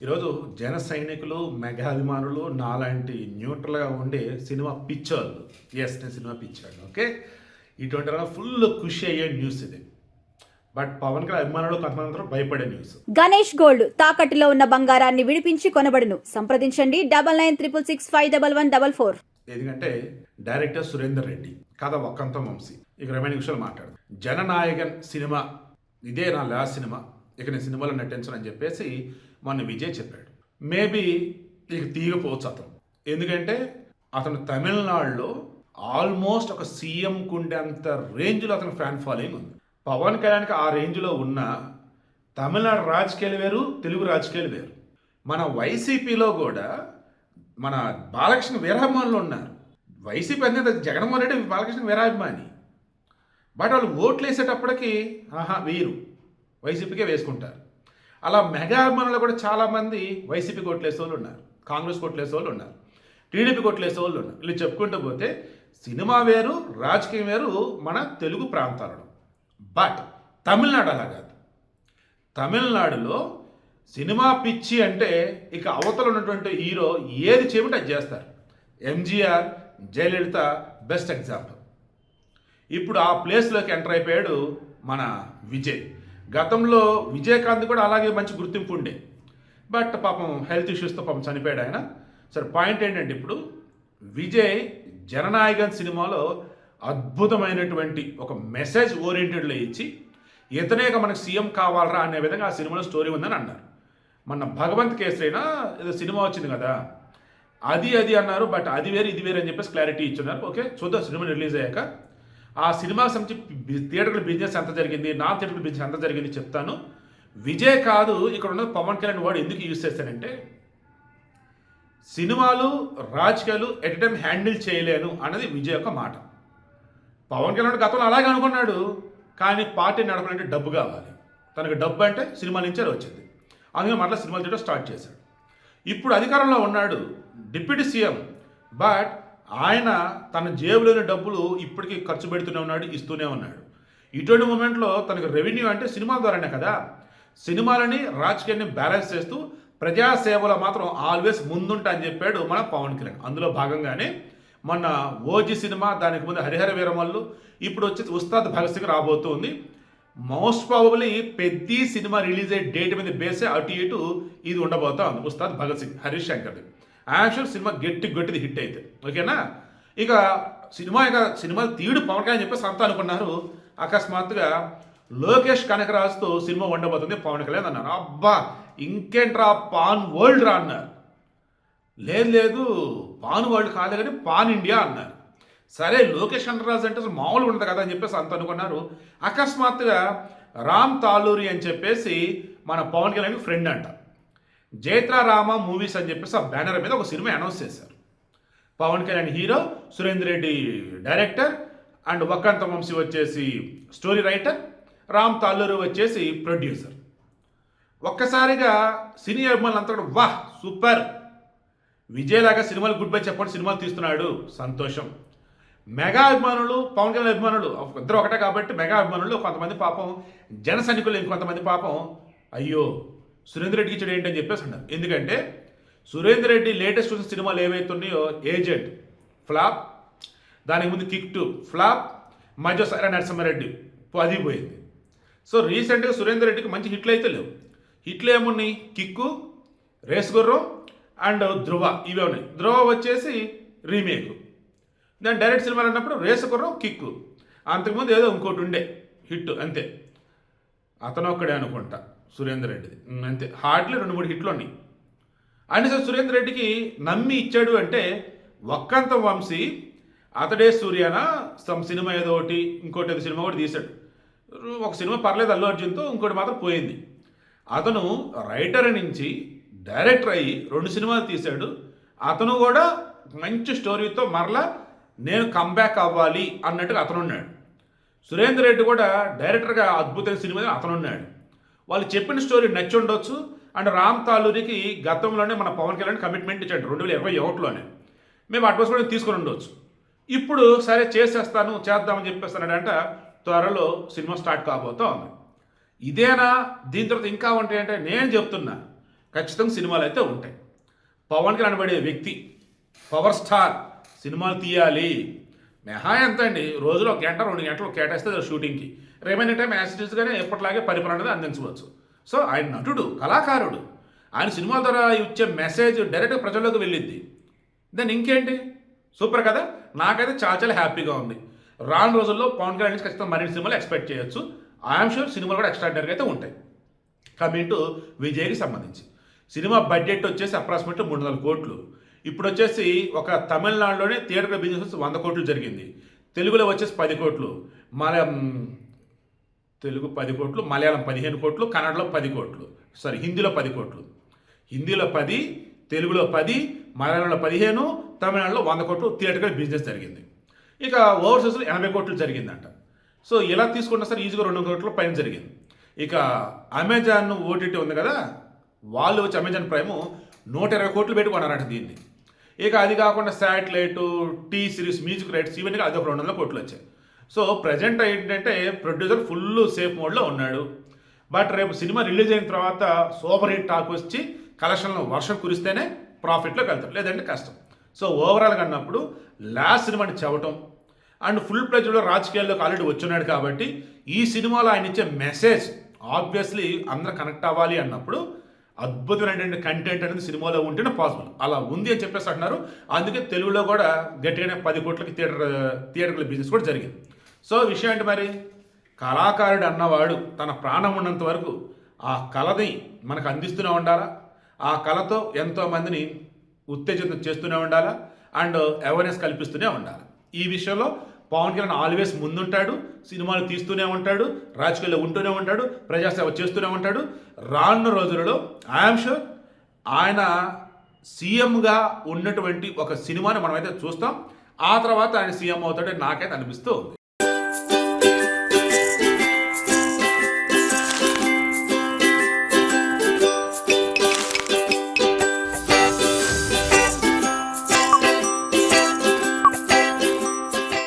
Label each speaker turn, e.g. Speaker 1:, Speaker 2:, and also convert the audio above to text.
Speaker 1: ఈరోజు జన సైనికులు, మెగా అభిమానులు నాలాంటి న్యూట్రల్‌గా ఉండే సినిమా పిచ్చోళ్ళు. నేను సినిమా పిచ్చోడిని. ఓకే. ఇటువంటి వాళ్ళకి ఫుల్ ఖుషి అయ్యే న్యూస్ ఇది. బట్ పవన్ కళ్యాణ్ అభిమానులు కొంతమంది భయపడే న్యూస్.
Speaker 2: గణేష్ గోల్డ్ తాకట్టులో ఉన్న బంగారాన్ని విడిపించి కొనబడును. సంప్రదించండి 9966511144.
Speaker 1: ఎందుకంటే డైరెక్టర్ సురేందర్ రెడ్డి, కథ ఒక్కంతం వంశీ. ఇక రిమైనింగ్ విషయాలు మాట్లాడు. జననాయకన్ సినిమా ఇదే నా లాస్ట్ సినిమా, ఇక నేను సినిమాలో నటించనని చెప్పేసి మొన్న విజయ్ చెప్పాడు. మేబీ ఇక తీయకపోవచ్చు అతను, ఎందుకంటే అతను తమిళనాడులో ఆల్మోస్ట్ ఒక సీఎం కుండే అంత రేంజ్లో అతను ఫ్యాన్ ఫాలోయింగ్ ఉంది. పవన్ కళ్యాణ్కి ఆ రేంజ్లో ఉన్న తమిళనాడు రాజకీయాలు వేరు, తెలుగు రాజకీయాలు వేరు. మన వైసీపీలో కూడా మన బాలకృష్ణ వీరాభిమానులు ఉన్నారు. వైసీపీ అనేది జగన్మోహన్ రెడ్డి బాలకృష్ణ వీరాభిమాని. బట్ వాళ్ళు ఓట్లు వేసేటప్పటికి వీరు వైసీపీకే వేసుకుంటారు. అలా మెగా అభిమానులు కూడా చాలామంది వైసీపీ కొట్లేసే వాళ్ళు ఉన్నారు, కాంగ్రెస్ కొట్లేసే వాళ్ళు ఉన్నారు, టీడీపీ కొట్లేసే వాళ్ళు ఉన్నారు. వీళ్ళు చెప్పుకుంటూ పోతే సినిమా వేరు, రాజకీయం వేరు మన తెలుగు ప్రాంతాలలో. బట్ తమిళనాడు అలా కాదు. తమిళనాడులో సినిమా పిచ్చి అంటే ఇక అవతల ఉన్నటువంటి హీరో ఏది చేయమంటే అది చేస్తారు. MGR, Jayalalithaa best example. ఇప్పుడు ఆ ప్లేస్లోకి ఎంటర్ అయిపోయాడు మన విజయ్. గతంలో విజయకాంత్ కూడా అలాగే మంచి గుర్తింపు ఉండే, బట్ పాపం హెల్త్ ఇష్యూస్తో పాపం చనిపోయాడు ఆయన. సరే, పాయింట్ ఏంటంటే ఇప్పుడు విజయ్ జననాయకన్ సినిమాలో అద్భుతమైనటువంటి ఒక మెసేజ్ ఓరియంటెడ్లో ఇచ్చి ఇతనేక మనకు సీఎం కావాలరా అనే విధంగా ఆ సినిమాలో స్టోరీ ఉందని అన్నారు. మన భగవంత్ కేసరైనా ఏదో సినిమా వచ్చింది కదా, అది అన్నారు. బట్ అది వేరు ఇది వేరు అని చెప్పేసి క్లారిటీ ఇచ్చున్నారు. ఓకే, చూద్దాం సినిమా రిలీజ్ అయ్యాక. ఆ సినిమాకి సంబంధించి థియేటర్ల బిజినెస్ ఎంత జరిగింది, నా థియేటర్ల బిజినెస్ ఎంత జరిగింది చెప్తాను. విజయ్ కాదు, ఇక్కడ ఉన్న పవన్ కళ్యాణ్ వాడు ఎందుకు యూజ్ చేస్తానంటే, సినిమాలు రాజకీయాలు ఎట్ టైం హ్యాండిల్ చేయలేను అన్నది విజయ్ యొక్క మాట. పవన్ కళ్యాణ్ గతంలో అలాగే అనుకున్నాడు, కానీ పార్టీ నడపాలంటే డబ్బు కావాలి. తనకు డబ్బు అంటే సినిమా నుంచే వచ్చింది. అందుకే మరలా సినిమాలు చేయడం స్టార్ట్ చేశాడు. ఇప్పుడు అధికారంలో ఉన్నాడు, డిప్యూటీ సీఎం. బట్ ఆయన తన జేబులోని డబ్బులు ఇప్పటికీ ఖర్చు పెడుతూనే ఉన్నాడు, ఇస్తూనే ఉన్నాడు. ఇటువంటి మూమెంట్లో తనకు రెవెన్యూ అంటే సినిమా ద్వారానే కదా. సినిమాలని రాజకీయాన్ని బ్యాలెన్స్ చేస్తూ ప్రజాసేవలో మాత్రం ఆల్వేస్ ముందుంటా అని చెప్పాడు మన పవన్ కళ్యాణ్. అందులో భాగంగానే మొన్న ఓజీ సినిమా, దానికి ముందు హరిహర వీరమల్లు, ఇప్పుడు వచ్చేసి ఉస్తాద్ భగత్ సింగ్ రాబోతుంది. మోస్ట్ ప్రాబబ్లీ పెద్ద సినిమా రిలీజ్ అయ్యే డేట్ మీద బేసే అటు ఇటు ఇది ఉండబోతా ఉంది. ఉస్తాద్ భగత్ సింగ్, హరీష్ శంకర్ది. యాక్చువల్ సినిమా గట్టిది హిట్ అయితే ఓకేనా. ఇక సినిమాలు తీడు పవన్ కళ్యాణ్ చెప్పేసి అంతా అనుకున్నారు. అకస్మాత్తుగా లోకేష్ కనకరాజుతో సినిమా ఉండబోతుంది పవన్ కళ్యాణ్ అన్నారు. అబ్బా ఇంకేంట్రా పాన్ వరల్డ్ రా అన్నారు. లేదు పాన్ వరల్డ్ కాదు కానీ పాన్ ఇండియా అన్నారు. సరే, లోకేష్ కనకరాజు అంటే అసలు మామూలు ఉండదు కదా అని చెప్పేసి అంత అనుకున్నారు. అకస్మాత్తుగా రామ్ తాలూరి అని చెప్పేసి మన పవన్ కళ్యాణ్ ఫ్రెండ్ అంట. జైత్రా రామ మూవీస్ అని చెప్పేసి ఆ బ్యానర్ మీద ఒక సినిమా అనౌన్స్ చేశారు. Pawan Kalyan hero, Surender Reddy director, and Vakkantham Vamsi వచ్చేసి స్టోరీ రైటర్, రామ్ తాలూరి వచ్చేసి ప్రొడ్యూసర్. ఒక్కసారిగా సినీ అభిమానులు అంతా కూడా వాహ్ సూపర్, విజయ్ లాగా సినిమాలు గుడ్ బై చెప్పండి, సినిమాలు తీస్తున్నాడు, సంతోషం. మెగా అభిమానులు, పవన్ కళ్యాణ్ అభిమానులు ఇద్దరు ఒకటే కాబట్టి మెగా అభిమానులు కొంతమంది పాపం, జన సైనికులు ఇంకొంతమంది పాపం అయ్యో సురేందర్ రెడ్డికి ఇచ్చాడు ఏంటని చెప్పేసి అన్నారు. ఎందుకంటే సురేందర్ రెడ్డి లేటెస్ట్ చూసిన సినిమాలు ఏవైతున్నాయో ఏజెంట్ ఫ్లాప్, దానికి ముందు కిక్ 2 ఫ్లాప్, మధ్య సైరా నరసింహారెడ్డి అది పోయింది. సో రీసెంట్గా సురేందర్ రెడ్డికి మంచి హిట్లు అయితే లేవు. హిట్లు ఏమున్నాయి, కిక్కు, రేస్ గుర్రం అండ్ ధ్రువ, ఇవే ఉన్నాయి. ధ్రువ వచ్చేసి రీమేక్. దాని డైరెక్ట్ సినిమాలు అన్నప్పుడు రేస్ గుర్రం, కిక్కు. అంతకుముందు ఏదో ఇంకోటి ఉండే హిట్, అంతే. అతను ఒక్కడే అనుకుంటా సురేందర్ రెడ్డిది, అంతే. హార్డ్లీ 2-3 హిట్లు ఉన్నాయి. అని సార్ సురేందర్ రెడ్డికి నమ్మి ఇచ్చాడు అంటే వక్కంత వంశీ అతడే సూర్యనా సమ్ సినిమా ఏదో ఒకటి, ఇంకోటి ఏదో సినిమా కూడా తీశాడు. ఒక సినిమా పర్లేదు అల్లు అర్జున్తో, ఇంకోటి మాత్రం పోయింది. అతను రైటర్ నుంచి డైరెక్టర్ అయ్యి 2 సినిమాలు తీశాడు. అతను కూడా మంచి స్టోరీతో మరలా నేను కంబ్యాక్ అవ్వాలి అన్నట్టుగా అతను ఉన్నాడు. సురేందర్ రెడ్డి కూడా డైరెక్టర్గా అద్భుతమైన సినిమా అతను ఉన్నాడు. వాళ్ళు చెప్పిన స్టోరీ నచ్చి ఉండొచ్చు. అండ్ రామ్ తాలూరికి గతంలోనే మన పవన్ కళ్యాణ్ కమిట్మెంట్ ఇచ్చాడు 2021లోనే. మేము అడ్వాన్స్ కూడా తీసుకొని ఉండవచ్చు. ఇప్పుడు సరే చేద్దామని చెప్పేస్తానంటే త్వరలో సినిమా స్టార్ట్ కాబోతా ఉంది. ఇదేనా, దీని తర్వాత ఇంకా ఉంటాయంటే నేను చెప్తున్నా ఖచ్చితంగా సినిమాలు అయితే ఉంటాయి. పవన్ కళ్యాణ్ అనబడే వ్యక్తి పవర్ స్టార్ సినిమాలు తీయాలి. మెహా ఎంత అండి, రోజులో 1 గంట 2 గంటలు కేటాయిస్తే షూటింగ్కి, రిమైనింగ్ టైం యాసిటీస్గానే ఎప్పటిలాగే పరిపాలన అనేది అందించవచ్చు. సో ఆయన నటుడు, కళాకారుడు, ఆయన సినిమాల ద్వారా ఇచ్చే మెసేజ్ డైరెక్ట్గా ప్రజల్లోకి వెళ్ళిద్ది. దాన్ని ఇంకేంటి, సూపర్ కదా. నాకైతే చాలా చాలా హ్యాపీగా ఉంది. రాను రోజుల్లో పవన్ కళ్యాణ్ నుంచి ఖచ్చితంగా మరిన్ని సినిమాలు ఎక్స్పెక్ట్ చేయొచ్చు. ఐఎమ్ షూర్ సినిమాలు కూడా ఎక్స్ట్రాడినరీగా అయితే ఉంటాయి. కమింగ్ టు విజయ్కి సంబంధించి సినిమా బడ్జెట్ వచ్చేసి అప్రాక్సిమేట్లీ 300 కోట్లు. ఇప్పుడు వచ్చేసి ఒక తమిళనాడులోనే థియేటర్ బిజినెస్ 100 కోట్లు జరిగింది. తెలుగులో వచ్చేసి 10 కోట్లు, తెలుగు 10 కోట్లు, మలయాళం 15 కోట్లు, కన్నడలో 10 కోట్లు, హిందీలో 10 కోట్లు. హిందీలో 10, తెలుగులో 10, మలయాళంలో 15, తమిళనాడులో 100 కోట్లు థియేటర్ బిజినెస్ జరిగింది. ఇక ఓవర్సీస్లో 80 కోట్లు జరిగిందంట. సో ఇలా తీసుకున్నా సరే ఈజీగా 200 కోట్ల పైన జరిగింది. ఇక అమెజాన్ ఓటీటీ ఉంది కదా, వాళ్ళు వచ్చి అమెజాన్ ప్రైమ్ 120 కోట్లు పెట్టి కొన్నారంట దీన్ని. ఇక అది కాకుండా satellite, T Series, music rights ఇవన్నీ అదొక 200 కోట్లు వచ్చాయి. సో ప్రజెంట్ ఏంటంటే ప్రొడ్యూసర్ ఫుల్ సేఫ్ మోడ్లో ఉన్నాడు. బట్ రేపు సినిమా రిలీజ్ అయిన తర్వాత సూపర్ హిట్ టాక్ వచ్చి కలెక్షన్లో వర్షం కురిస్తేనే ప్రాఫిట్లోకి వెళ్తారు, లేదంటే కష్టం. సో ఓవరాల్గా అన్నప్పుడు లాస్ట్ సినిమాని చెప్పటం అండ్ ఫుల్ ప్లెజ్లో రాజకీయాల్లోకి ఆల్రెడీ వచ్చున్నాడు కాబట్టి ఈ సినిమాలో ఆయన ఇచ్చే మెసేజ్ ఆబ్వియస్లీ అందరూ కనెక్ట్ అవ్వాలి అన్నప్పుడు అద్భుతమైనటువంటి కంటెంట్ అనేది సినిమాలో ఉంటేనే పాసిబుల్. అలా ఉంది అని చెప్పేసి అంటున్నారు. అందుకే తెలుగులో కూడా గట్టిగానే 10 కోట్లకి థియేటర్ల బిజినెస్ కూడా జరిగింది. సో విషయం ఏంటి మరి, కళాకారుడు అన్నవాడు తన ప్రాణం ఉన్నంత వరకు ఆ కళని మనకు అందిస్తూనే ఉండాలా, ఆ కళతో ఎంతోమందిని ఉత్తేజితం చేస్తూనే ఉండాలా అండ్ అవేర్నెస్ కల్పిస్తూనే ఉండాలి. ఈ విషయంలో పవన్ కళ్యాణ్ ఆల్వేస్ ముందుంటాడు, సినిమాలు తీస్తూనే ఉంటాడు, రాజకీయాల్లో ఉంటూనే ఉంటాడు, ప్రజాసేవ చేస్తూనే ఉంటాడు. రానున్న రోజులలో ఐఎమ్ షూర్ ఆయన సీఎంగా ఉన్నటువంటి ఒక సినిమాని మనమైతే చూస్తాం. ఆ తర్వాత ఆయన సీఎం అవుతాడని నాకైతే అనిపిస్తూ ఉంది.